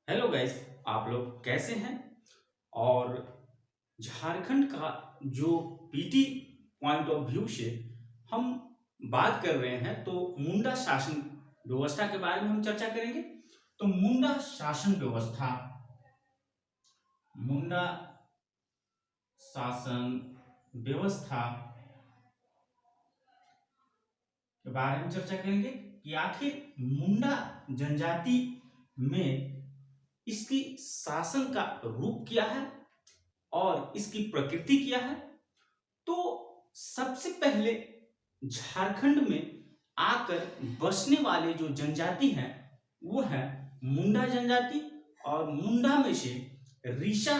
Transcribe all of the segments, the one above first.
Hello guys. आप लोग कैसे हैं? और झारखंड का जो पीटी पॉइंट ऑफ व्यू से हम बात कर रहे हैं तो मुंडा शासन व्यवस्था के बारे में हम चर्चा करेंगे। तो मुंडा शासन व्यवस्था, मुंडा शासन व्यवस्था के बारे में चर्चा करेंगे कि आखिर मुंडा जनजाति में इसकी शासन का रूप क्या है और इसकी प्रकृति क्या है। तो सबसे पहले झारखंड में आकर बसने वाले जो जनजाति हैं वो है मुंडा जनजाति। और मुंडा में से ऋषा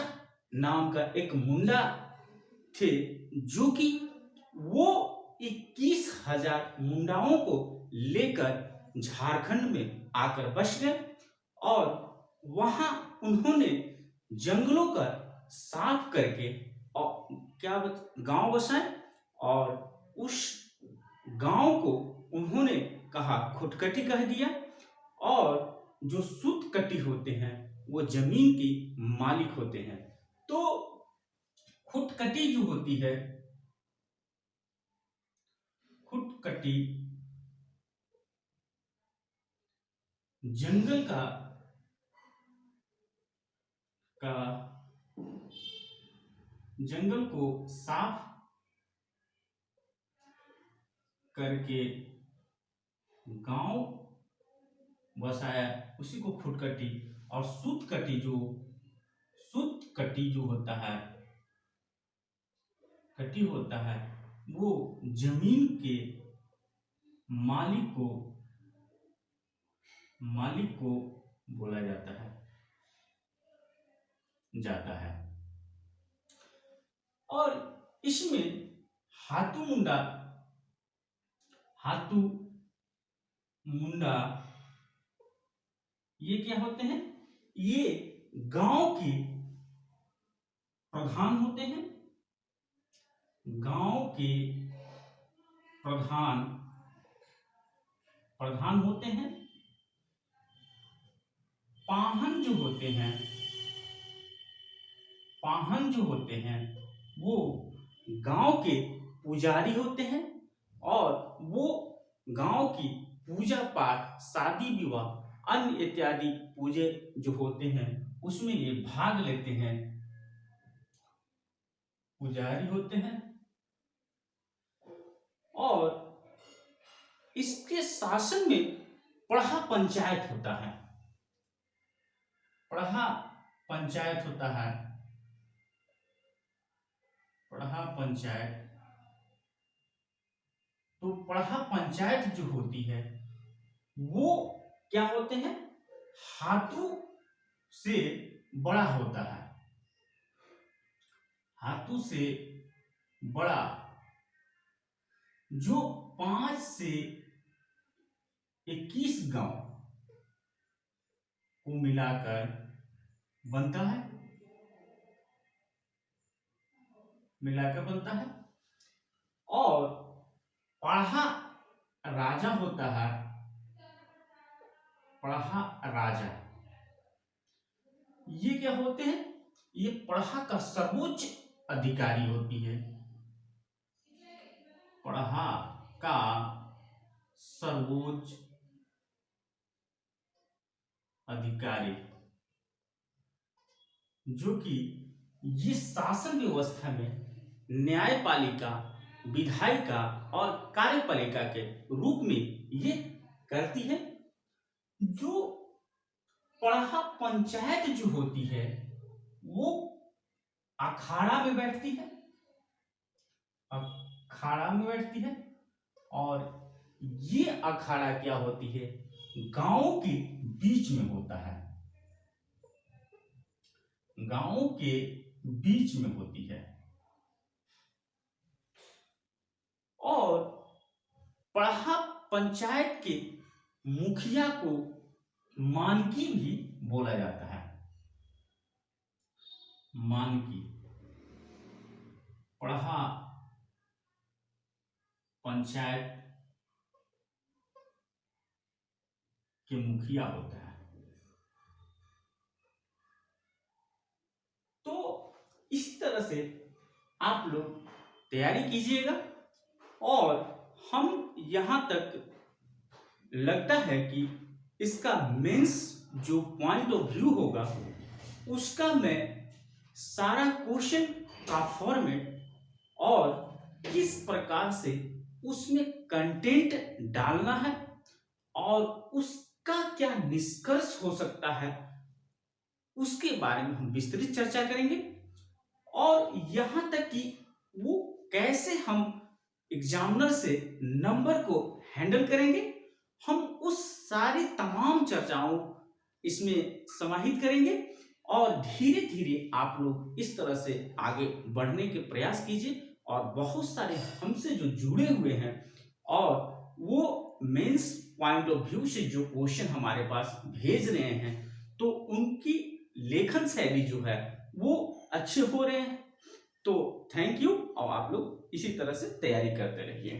नाम का एक मुंडा थे जो कि वो 21,000 मुंडाओं को लेकर झारखंड में आकर बस गए और वहां उन्होंने जंगलों का साफ करके और गांव बसाए। और उस गांव को उन्होंने कहा खुटकटी कह दिया। और जो सुतकटी होते हैं वो जमीन की मालिक होते हैं। तो खुटकटी जो होती है, खुटकटी जंगल का जंगल को साफ करके गांव बसाया, उसी को खुटकटी। और सुतकटी जो होता है, कटी होता है, वो जमीन के मालिक को मालिक को बोला जाता है। और इसमें हाथू मुंडा हाथू मुंडा ये क्या होते हैं? ये गांव के प्रधान होते हैं। गांव के प्रधान प्रधान होते हैं। पाहन जो होते हैं, पाहन जो होते हैं वो गांव के पुजारी होते हैं। और वो गांव की पूजा पाठ, शादी विवाह, अन्य इत्यादि पूजे जो होते हैं उसमें ये भाग लेते हैं, पुजारी होते हैं। और इसके शासन में पढ़ा पंचायत होता है। पढ़ा पंचायत होता है। पढ़ा पंचायत, तो पढ़ा पंचायत जो होती है वो क्या होते हैं? हाथों से बड़ा होता है। हाथों से बड़ा, जो 5 से 21 गांव को मिलाकर बनता है, और पढ़ा राजा होता है। पढ़ा राजा ये क्या होते हैं? ये पढ़ा का सर्वोच्च अधिकारी होती है। पढ़ा का सर्वोच्च अधिकारी, जो कि ये शासन व्यवस्था में न्यायपालिका, विधायिका और कार्यपालिका के रूप में ये करती है। जो पढ़ा पंचायत जो होती है वो अखाड़ा में बैठती है, अखाड़ा में बैठती है। और ये अखाड़ा क्या होती है? गांव के बीच में होता है, गांव के बीच में होती है। और पढ़ा पंचायत के मुखिया को मानकी भी बोला जाता है। मानकी पढ़ा पंचायत के मुखिया होता है। तरह से आप लोग तैयारी कीजिएगा। और हम यहाँ तक लगता है कि इसका मेंस जो पॉइंट ऑफ व्यू होगा उसका मैं सारा क्वेश्चन का फॉर्मेट और किस प्रकार से उसमें कंटेंट डालना है और उसका क्या निष्कर्ष हो सकता है उसके बारे में हम विस्तृत चर्चा करेंगे। और यहां तक कि वो कैसे हम एग्जामिनर से नंबर को हैंडल करेंगे, हम उस सारी तमाम चर्चाओं इसमें समाहित करेंगे। और धीरे धीरे आप लोग इस तरह से आगे बढ़ने के प्रयास कीजिए। और बहुत सारे हमसे जो जुड़े हुए हैं और वो मेंस पॉइंट ऑफ व्यू से जो क्वेश्चन हमारे पास भेज रहे हैं, तो उनकी लेखन शैली जो है वो अच्छे हो रहे हैं। तो थैंक यू, और आप लोग इसी तरह से तैयारी करते रहिए।